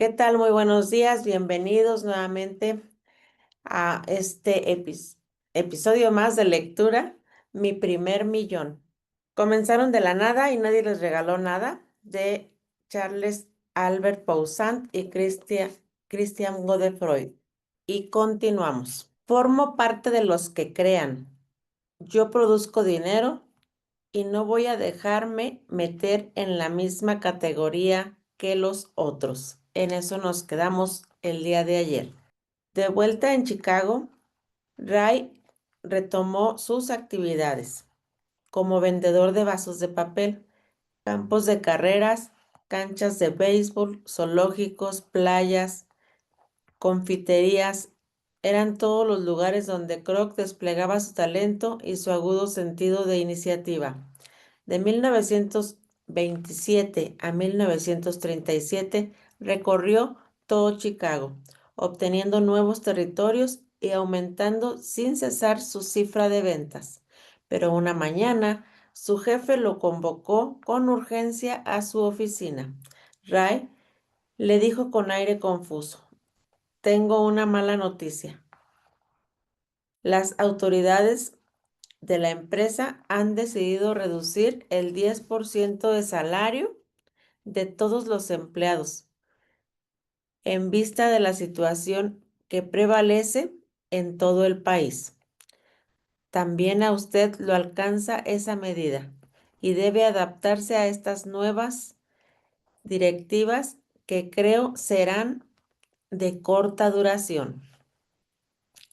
¿Qué tal? Muy buenos días. Bienvenidos nuevamente a este episodio más de lectura, Mi primer millón. Comenzaron de la nada y nadie les regaló nada, de Charles Albert Poussin y Christian Godefroy. Y continuamos. Formo parte de los que crean. Yo produzco dinero y no voy a dejarme meter en la misma categoría que los otros. En eso nos quedamos el día de ayer. De vuelta en Chicago, Ray retomó sus actividades como vendedor de vasos de papel, campos de carreras, canchas de béisbol, zoológicos, playas, confiterías. Eran todos los lugares donde Kroc desplegaba su talento y su agudo sentido de iniciativa. De 1927 a 1937 recorrió todo Chicago, obteniendo nuevos territorios y aumentando sin cesar su cifra de ventas. Pero una mañana, su jefe lo convocó con urgencia a su oficina. Ray le dijo con aire confuso: Tengo una mala noticia. Las autoridades de la empresa han decidido reducir el 10% de salario de todos los empleados en vista de la situación que prevalece en todo el país. También a usted lo alcanza esa medida y debe adaptarse a estas nuevas directivas que creo serán de corta duración.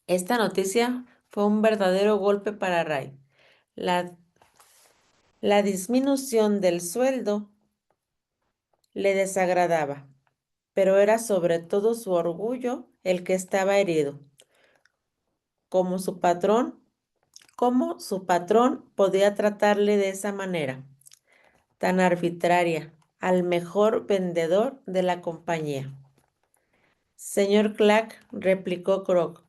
Esta noticia fue un verdadero golpe para Ray. La, la disminución del sueldo le desagradaba, pero era sobre todo su orgullo el que estaba herido. Como su patrón, ¿Cómo su patrón podía tratarle de esa manera tan arbitraria al mejor vendedor de la compañía? Señor Clack, replicó Kroc,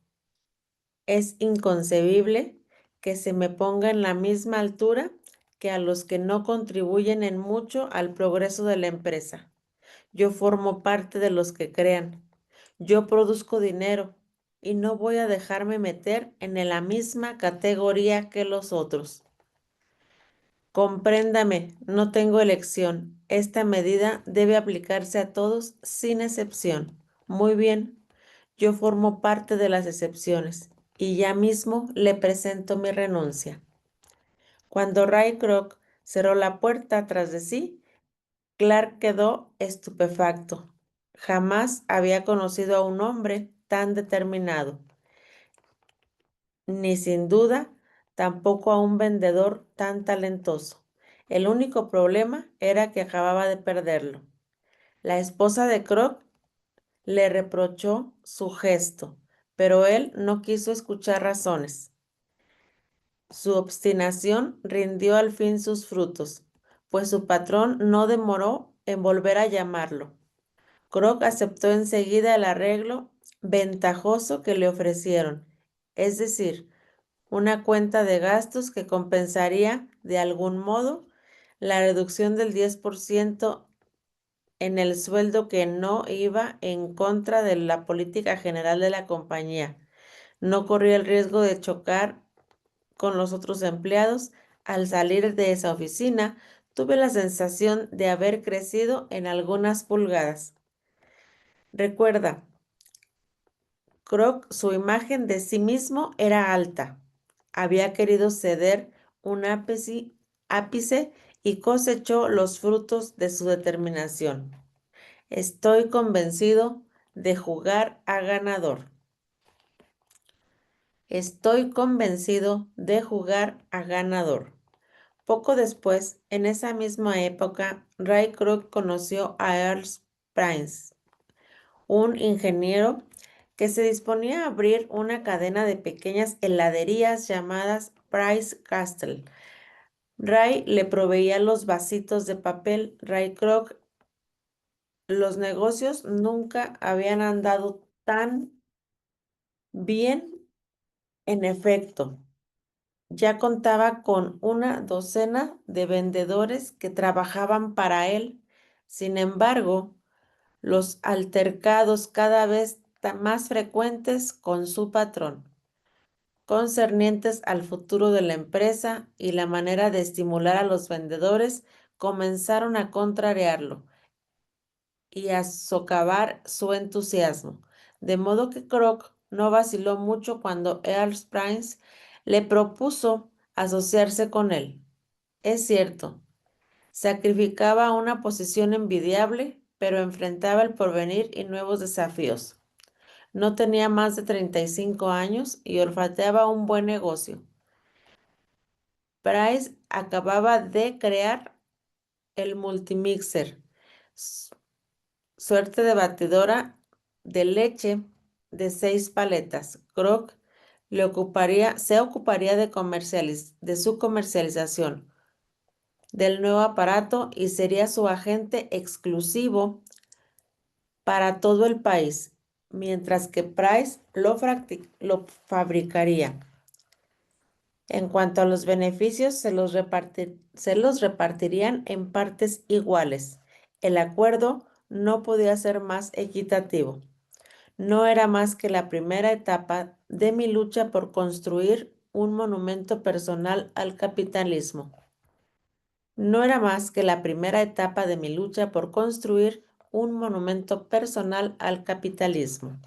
es inconcebible que se me ponga en la misma altura que a los que no contribuyen en mucho al progreso de la empresa. Yo formo parte de los que crean. Yo produzco dinero y no voy a dejarme meter en la misma categoría que los otros. Compréndame, no tengo elección. Esta medida debe aplicarse a todos sin excepción. Muy bien, yo formo parte de las excepciones y ya mismo le presento mi renuncia. Cuando Ray Kroc cerró la puerta tras de sí, Clark quedó estupefacto. Jamás había conocido a un hombre tan determinado, ni sin duda tampoco a un vendedor tan talentoso. El único problema era que acababa de perderlo. La esposa de Kroc le reprochó su gesto, pero él no quiso escuchar razones. Su obstinación rindió al fin sus frutos, pues su patrón no demoró en volver a llamarlo. Kroc aceptó enseguida el arreglo ventajoso que le ofrecieron, es decir, una cuenta de gastos que compensaría de algún modo la reducción del 10% en el sueldo, que no iba en contra de la política general de la compañía. No corría el riesgo de chocar con los otros empleados. Al salir de esa oficina, tuve la sensación de haber crecido en algunas pulgadas. Recuerda, Kroc, su imagen de sí mismo era alta. Había querido ceder un ápice y cosechó los frutos de su determinación. Estoy convencido de jugar a ganador. Estoy convencido de jugar a ganador. Poco después, en esa misma época, Ray Kroc conoció a Earl Prince, un ingeniero que se disponía a abrir una cadena de pequeñas heladerías llamadas Price Castle. Ray le proveía los vasitos de papel. Ray Kroc, los negocios nunca habían andado tan bien. En efecto, ya contaba con una docena de vendedores que trabajaban para él. Sin embargo, los altercados cada vez más frecuentes con su patrón, concernientes al futuro de la empresa y la manera de estimular a los vendedores, comenzaron a contrariarlo y a socavar su entusiasmo. De modo que Kroc no vaciló mucho cuando Earl Spence le propuso asociarse con él. Es cierto, sacrificaba una posición envidiable, pero enfrentaba el porvenir y nuevos desafíos. No tenía más de 35 años y olfateaba un buen negocio. Price acababa de crear el multimixer, suerte de batidora de leche de 6 paletas. Kroc se ocuparía de su comercialización del nuevo aparato y sería su agente exclusivo para todo el país, mientras que Price lo fabricaría. En cuanto a los beneficios, se los repartirían en partes iguales. El acuerdo no podía ser más equitativo. No era más que la primera etapa de mi lucha por construir un monumento personal al capitalismo. No era más que la primera etapa de mi lucha por construir un monumento personal al capitalismo.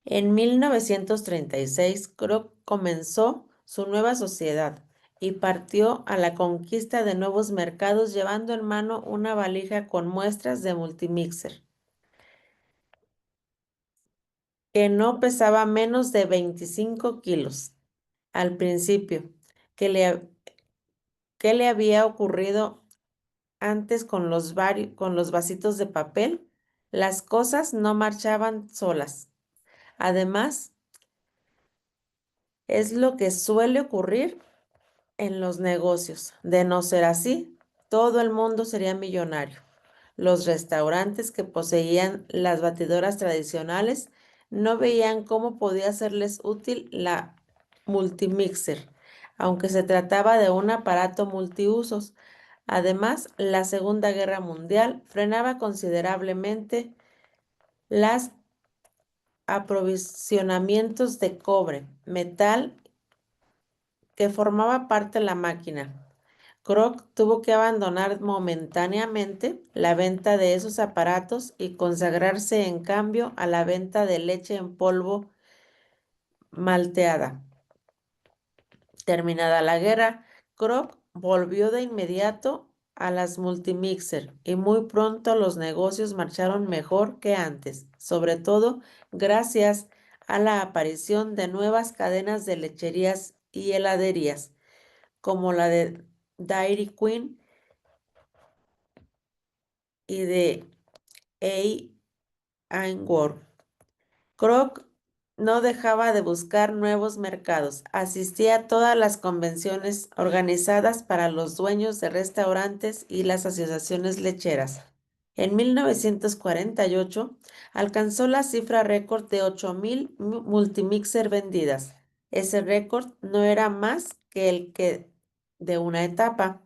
En 1936, Kroc comenzó su nueva sociedad y partió a la conquista de nuevos mercados llevando en mano una valija con muestras de multimixer, que no pesaba menos de 25 kilos. Al principio, ¿qué le había ocurrido antes con con los vasitos de papel? Las cosas no marchaban solas. Además, es lo que suele ocurrir en los negocios. De no ser así, todo el mundo sería millonario. Los restaurantes que poseían las batidoras tradicionales no veían cómo podía serles útil la multimixer, aunque se trataba de un aparato multiusos. Además, la Segunda Guerra Mundial frenaba considerablemente los aprovisionamientos de cobre, metal que formaba parte de la máquina. Kroc tuvo que abandonar momentáneamente la venta de esos aparatos y consagrarse en cambio a la venta de leche en polvo malteada. Terminada la guerra, Kroc volvió de inmediato a las multimixer y muy pronto los negocios marcharon mejor que antes, sobre todo gracias a la aparición de nuevas cadenas de lecherías y heladerías, como la de Dairy Queen y de Einworth. Kroc no dejaba de buscar nuevos mercados. Asistía a todas las convenciones organizadas para los dueños de restaurantes y las asociaciones lecheras. En 1948 alcanzó la cifra récord de 8,000 multimixer vendidas. Ese récord no era más que el que de una etapa.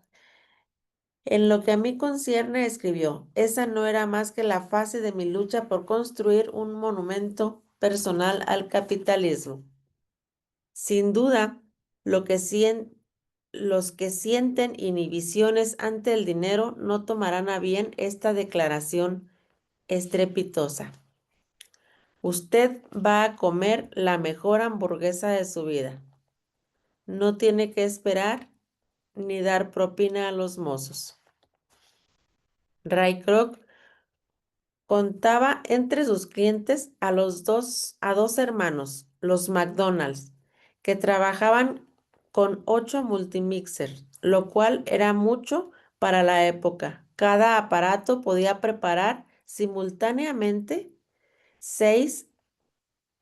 En lo que a mí concierne, escribió, esa no era más que la fase de mi lucha por construir un monumento personal al capitalismo. Sin duda, los que sienten inhibiciones ante el dinero no tomarán a bien esta declaración estrepitosa. Usted va a comer la mejor hamburguesa de su vida. No tiene que esperar ni dar propina a los mozos. Ray Kroc contaba entre sus clientes a dos hermanos, los McDonald's, que trabajaban con 8 multimixers, lo cual era mucho para la época. Cada aparato podía preparar simultáneamente 6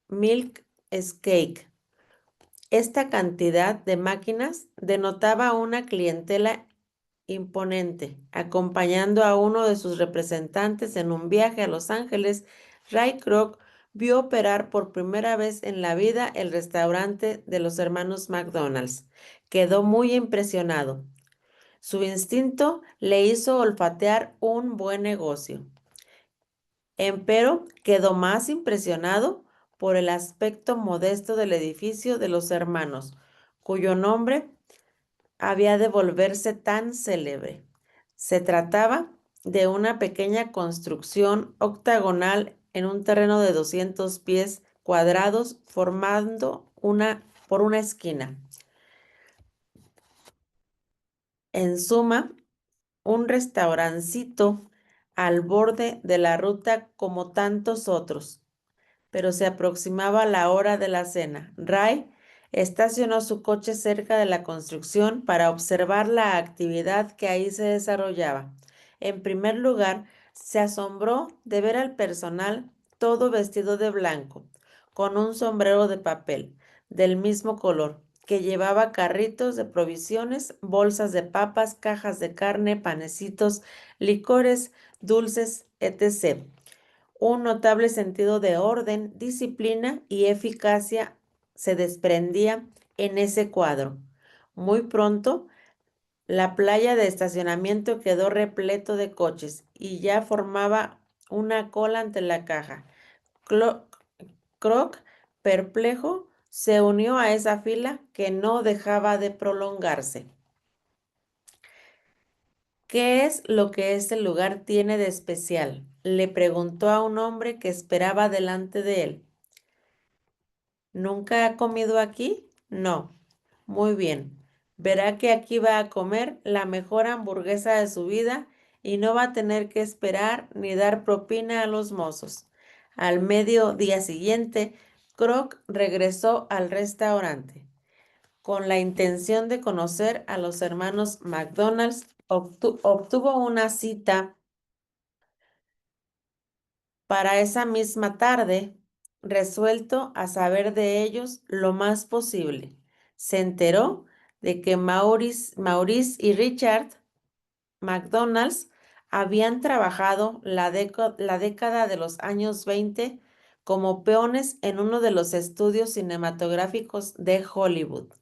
milk cake. Esta cantidad de máquinas denotaba una clientela imponente. Acompañando a uno de sus representantes en un viaje a Los Ángeles, Ray Kroc vio operar por primera vez en la vida el restaurante de los hermanos McDonald's. Quedó muy impresionado. Su instinto le hizo olfatear un buen negocio. Empero quedó más impresionado por el aspecto modesto del edificio de los hermanos, cuyo nombre había de volverse tan célebre. Se trataba de una pequeña construcción octagonal en un terreno de 200 pies cuadrados formando por una esquina. En suma, un restaurancito al borde de la ruta como tantos otros. Pero se aproximaba la hora de la cena. Ray estacionó su coche cerca de la construcción para observar la actividad que ahí se desarrollaba. En primer lugar, se asombró de ver al personal todo vestido de blanco, con un sombrero de papel del mismo color, que llevaba carritos de provisiones, bolsas de papas, cajas de carne, panecitos, licores, dulces, etc. Un notable sentido de orden, disciplina y eficacia se desprendía en ese cuadro. Muy pronto, la playa de estacionamiento quedó repleto de coches y ya formaba una cola ante la caja. Clo- Croc, perplejo, se unió a esa fila que no dejaba de prolongarse. ¿Qué es lo que este lugar tiene de especial? Le preguntó a un hombre que esperaba delante de él. ¿Nunca ha comido aquí? No. Muy bien. Verá que aquí va a comer la mejor hamburguesa de su vida y no va a tener que esperar ni dar propina a los mozos. Al mediodía siguiente, Croc regresó al restaurante. Con la intención de conocer a los hermanos McDonald's, obtuvo una cita para esa misma tarde, resuelto a saber de ellos lo más posible. Se enteró de que Maurice y Richard McDonald's habían trabajado la década de los años 20 como peones en uno de los estudios cinematográficos de Hollywood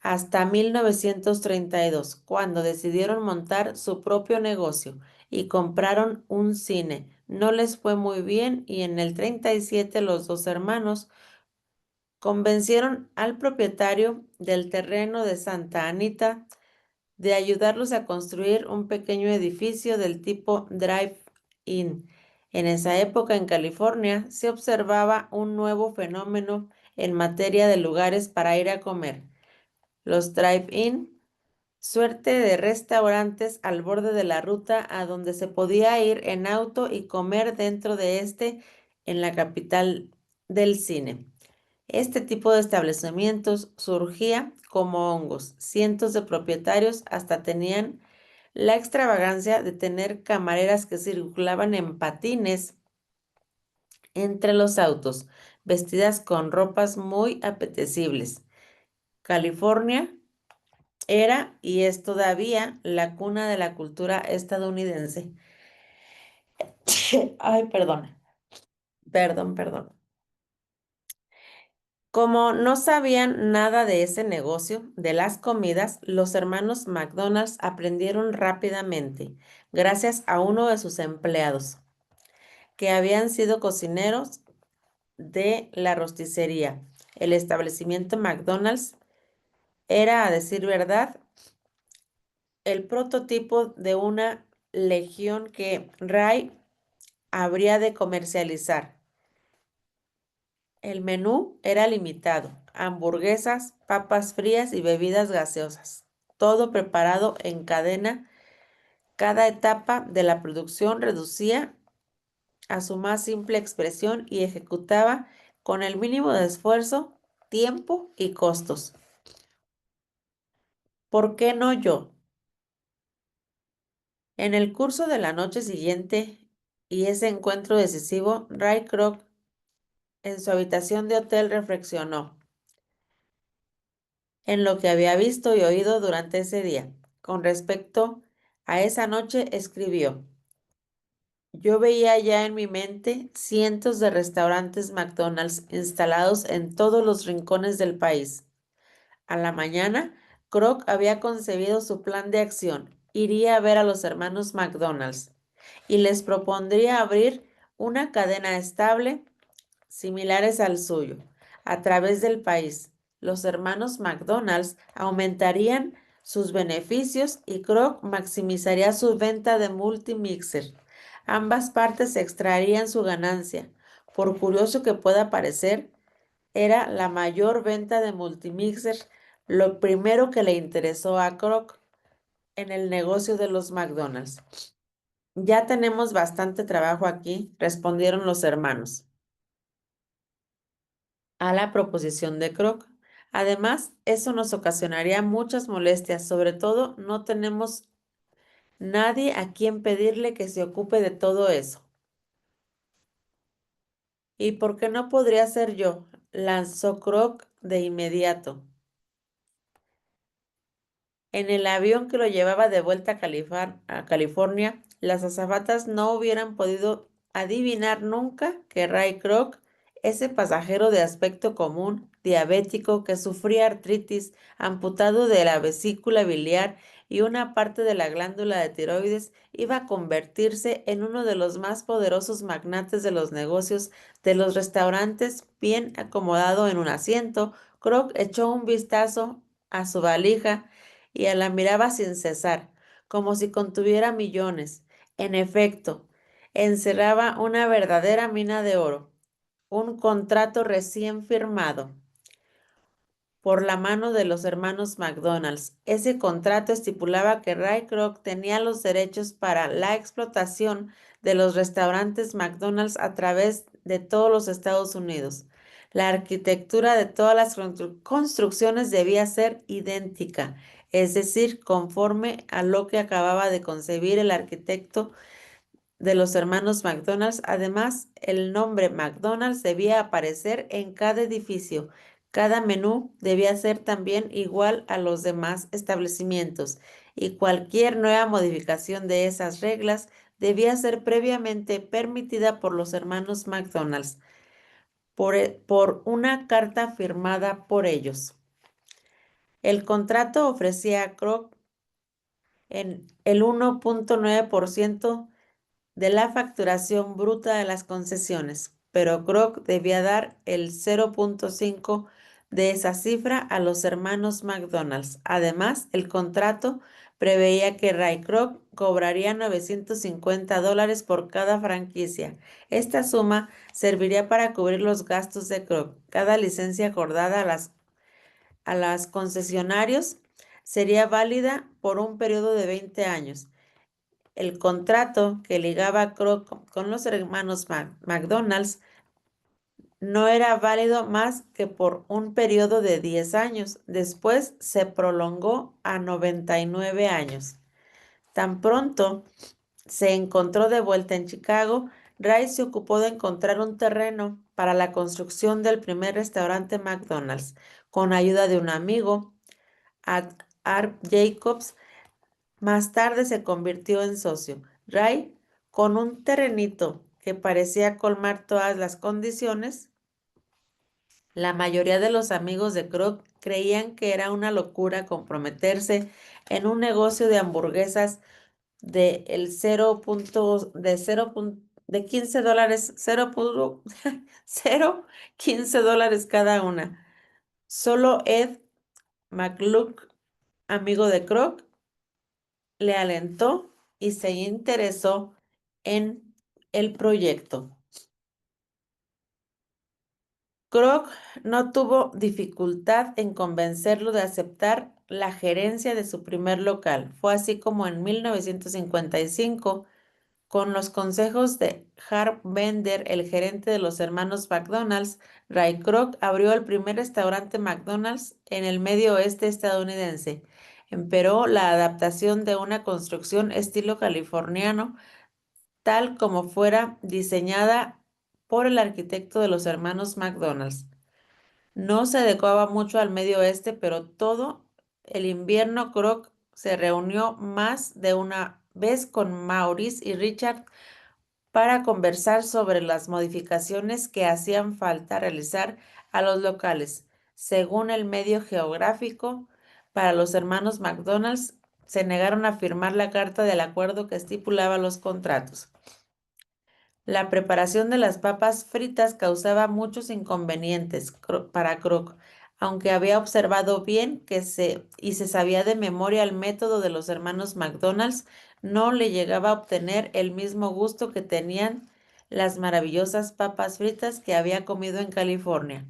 hasta 1932, cuando decidieron montar su propio negocio y compraron un cine. No les fue muy bien y en el 37 los dos hermanos convencieron al propietario del terreno de Santa Anita de ayudarlos a construir un pequeño edificio del tipo drive-in. En esa época en California se observaba un nuevo fenómeno en materia de lugares para ir a comer. Los drive-in, suerte de restaurantes al borde de la ruta a donde se podía ir en auto y comer dentro de en la capital del cine. Este tipo de establecimientos surgía como hongos. Cientos de propietarios hasta tenían la extravagancia de tener camareras que circulaban en patines entre los autos, vestidas con ropas muy apetecibles. California era y es todavía la cuna de la cultura estadounidense. Ay, perdón. Como no sabían nada de ese negocio, de las comidas, los hermanos McDonald's aprendieron rápidamente, gracias a uno de sus empleados, que habían sido cocineros de la rosticería. El establecimiento McDonald's era, a decir verdad, el prototipo de una legión que Ray habría de comercializar. El menú era limitado: hamburguesas, papas frías y bebidas gaseosas. Todo preparado en cadena. Cada etapa de la producción reducía a su más simple expresión y ejecutaba con el mínimo de esfuerzo, tiempo y costos. ¿Por qué no yo? En el curso de la noche siguiente y ese encuentro decisivo, Ray Kroc en su habitación de hotel reflexionó en lo que había visto y oído durante ese día. Con respecto a esa noche, escribió: yo veía ya en mi mente cientos de restaurantes McDonald's instalados en todos los rincones del país. A la mañana, Kroc había concebido su plan de acción. Iría a ver a los hermanos McDonald's y les propondría abrir una cadena estable similares al suyo a través del país. Los hermanos McDonald's aumentarían sus beneficios y Kroc maximizaría su venta de multimixer. Ambas partes extraerían su ganancia. Por curioso que pueda parecer, era la mayor venta de multimixer lo primero que le interesó a Kroc en el negocio de los McDonald's. Ya tenemos bastante trabajo aquí, respondieron los hermanos a la proposición de Kroc. Además, eso nos ocasionaría muchas molestias, sobre todo no tenemos nadie a quien pedirle que se ocupe de todo eso. ¿Y por qué no podría ser yo? Lanzó Kroc de inmediato. En el avión que lo llevaba de vuelta a California, las azafatas no hubieran podido adivinar nunca que Ray Kroc, ese pasajero de aspecto común, diabético, que sufría artritis, amputado de la vesícula biliar y una parte de la glándula de tiroides, iba a convertirse en uno de los más poderosos magnates de los negocios de los restaurantes. Bien acomodado en un asiento, Kroc echó un vistazo a su valija y la miraba sin cesar, como si contuviera millones. En efecto, encerraba una verdadera mina de oro, un contrato recién firmado por la mano de los hermanos McDonald's. Ese contrato estipulaba que Ray Kroc tenía los derechos para la explotación de los restaurantes McDonald's a través de todos los Estados Unidos. La arquitectura de todas las construcciones debía ser idéntica, es decir, conforme a lo que acababa de concebir el arquitecto de los hermanos McDonald's. Además, el nombre McDonald's debía aparecer en cada edificio. Cada menú debía ser también igual a los demás establecimientos y cualquier nueva modificación de esas reglas debía ser previamente permitida por los hermanos McDonald's por una carta firmada por ellos. El contrato ofrecía a Kroc en el 1.9% de la facturación bruta de las concesiones, pero Kroc debía dar el 0.5 de esa cifra a los hermanos McDonald's. Además, el contrato preveía que Ray Kroc cobraría $950 por cada franquicia. Esta suma serviría para cubrir los gastos de Kroc. Cada licencia acordada a las concesionarios sería válida por un periodo de 20 años. El contrato que ligaba a Kroc con los hermanos McDonald's no era válido más que por un periodo de 10 años. Después se prolongó a 99 años. Tan pronto se encontró de vuelta en Chicago, Ray se ocupó de encontrar un terreno para la construcción del primer restaurante McDonald's. Con ayuda de un amigo, Art Jacobs, más tarde se convirtió en socio. Ray, con un terrenito que parecía colmar todas las condiciones, la mayoría de los amigos de Kroc creían que era una locura comprometerse en un negocio de hamburguesas de el 15 dólares, 15 dólares cada una. Solo Ed McClure, amigo de Kroc, le alentó y se interesó en el proyecto. Kroc no tuvo dificultad en convencerlo de aceptar la gerencia de su primer local. Fue así como en 1955, con los consejos de Harp Bender, el gerente de los hermanos McDonald's, Ray Kroc abrió el primer restaurante McDonald's en el medio oeste estadounidense. Empero la adaptación de una construcción estilo californiano tal como fuera diseñada por el arquitecto de los hermanos McDonald's. No se adecuaba mucho al medio oeste, pero todo el invierno Kroc se reunió más de una vez con Maurice y Richard para conversar sobre las modificaciones que hacían falta realizar a los locales. Según el medio geográfico, para los hermanos McDonald's se negaron a firmar la carta del acuerdo que estipulaba los contratos. La preparación de las papas fritas causaba muchos inconvenientes para Kroc, aunque había observado bien y se sabía de memoria el método de los hermanos McDonald's, no le llegaba a obtener el mismo gusto que tenían las maravillosas papas fritas que había comido en California.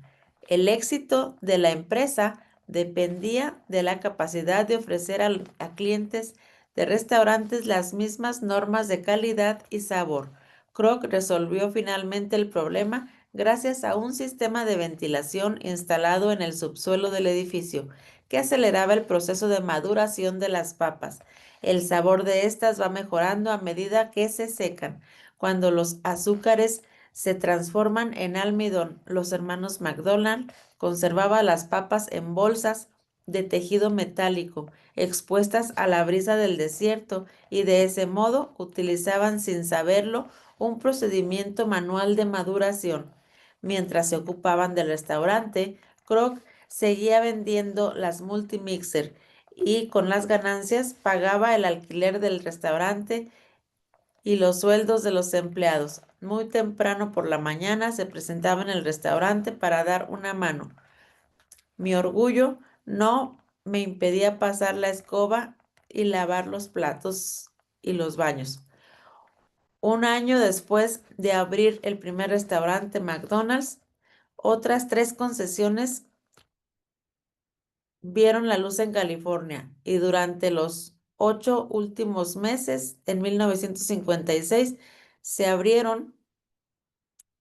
El éxito de la empresa dependía de la capacidad de ofrecer a clientes de restaurantes las mismas normas de calidad y sabor. Kroc resolvió finalmente el problema gracias a un sistema de ventilación instalado en el subsuelo del edificio, que aceleraba el proceso de maduración de las papas. El sabor de estas va mejorando a medida que se secan. Cuando los azúcares se transforman en almidón, los hermanos McDonald conservaban las papas en bolsas de tejido metálico, expuestas a la brisa del desierto, y de ese modo utilizaban sin saberlo un procedimiento manual de maduración. Mientras se ocupaban del restaurante, Kroc seguía vendiendo las multimixer y con las ganancias pagaba el alquiler del restaurante y los sueldos de los empleados. Muy temprano por la mañana se presentaba en el restaurante para dar una mano. Mi orgullo no me impedía pasar la escoba y lavar los platos y los baños. Un año después de abrir el primer restaurante McDonald's, otras 3 concesiones vieron la luz en California y durante los 8 últimos meses, en 1956, se abrieron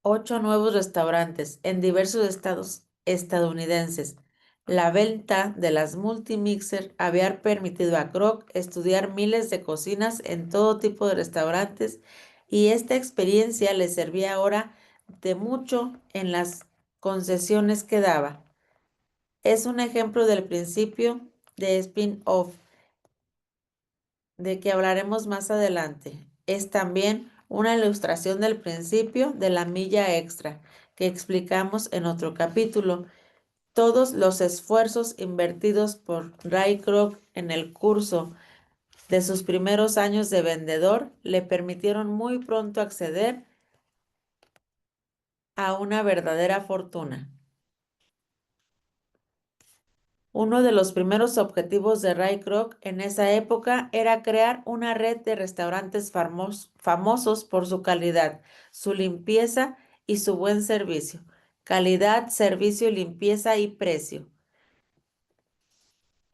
8 nuevos restaurantes en diversos estados estadounidenses. La venta de las multimixer había permitido a Kroc estudiar miles de cocinas en todo tipo de restaurantes y esta experiencia le servía ahora de mucho en las concesiones que daba. Es un ejemplo del principio de spin-off de que hablaremos más adelante. Es también una ilustración del principio de la milla extra que explicamos en otro capítulo. Todos los esfuerzos invertidos por Ray Kroc en el curso de sus primeros años de vendedor le permitieron muy pronto acceder a una verdadera fortuna. Uno de los primeros objetivos de Ray Kroc en esa época era crear una red de restaurantes famosos por su calidad, su limpieza y su buen servicio. Calidad, servicio, limpieza y precio.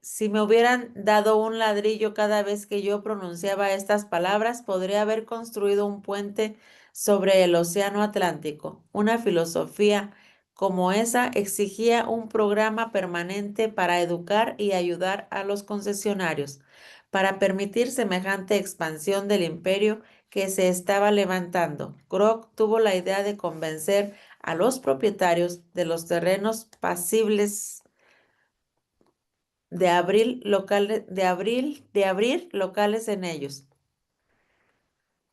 Si me hubieran dado un ladrillo cada vez que yo pronunciaba estas palabras, podría haber construido un puente sobre el océano Atlántico. Una filosofía como esa exigía un programa permanente para educar y ayudar a los concesionarios, para permitir semejante expansión del imperio que se estaba levantando. Kroc tuvo la idea de convencer a los propietarios de los terrenos pasibles de abrir locales en ellos,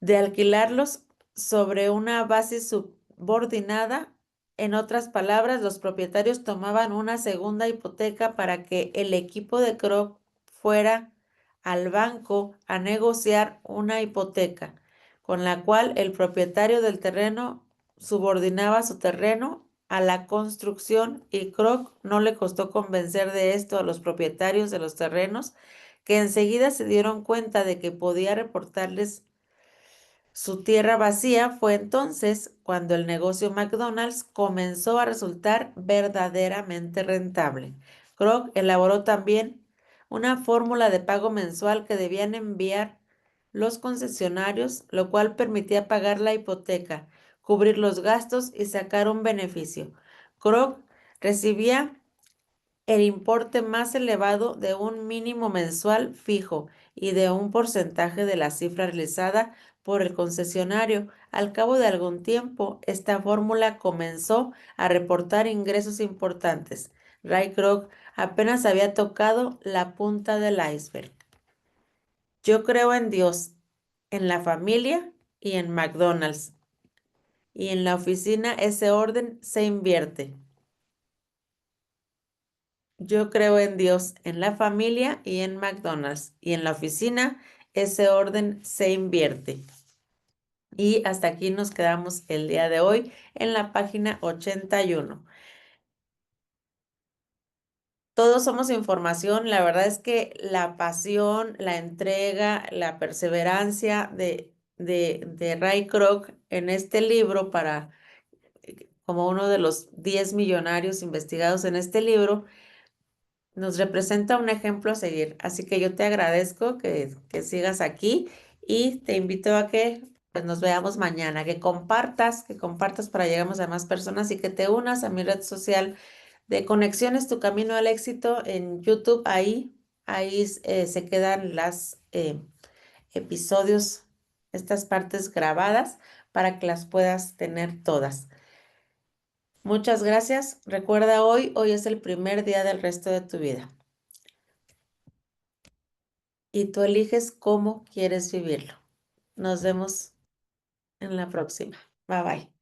de alquilarlos sobre una base subordinada. En otras palabras, los propietarios tomaban una segunda hipoteca para que el equipo de Kroc fuera al banco a negociar una hipoteca, con la cual el propietario del terreno subordinaba su terreno a la construcción, y Kroc no le costó convencer de esto a los propietarios de los terrenos, que enseguida se dieron cuenta de que podía reportarles su tierra vacía. Fue entonces cuando el negocio McDonald's comenzó a resultar verdaderamente rentable. Kroc elaboró también una fórmula de pago mensual que debían enviar los concesionarios, lo cual permitía pagar la hipoteca, cubrir los gastos y sacar un beneficio. Kroc recibía el importe más elevado de un mínimo mensual fijo y de un porcentaje de la cifra realizada por el concesionario. Al cabo de algún tiempo, esta fórmula comenzó a reportar ingresos importantes. Ray Kroc apenas había tocado la punta del iceberg. Yo creo en Dios, en la familia y en McDonald's. Y en la oficina ese orden se invierte. Yo creo en Dios, en la familia y en McDonald's. Y en la oficina ese orden se invierte. Y hasta aquí nos quedamos el día de hoy en la página 81. Todos somos información. La verdad es que la pasión, la entrega, la perseverancia de Ray Kroc en este libro para como uno de los 10 millonarios investigados en este libro, nos representa un ejemplo a seguir. Así que yo te agradezco que sigas aquí y te invito a que pues, nos veamos mañana, que compartas para llegar a más personas y que te unas a mi red social de Conexiones Tu Camino al Éxito en YouTube. Ahí se quedan las episodios, estas partes grabadas para que las puedas tener todas. Muchas gracias. Recuerda hoy es el primer día del resto de tu vida y tú eliges cómo quieres vivirlo. Nos vemos en la próxima. Bye bye.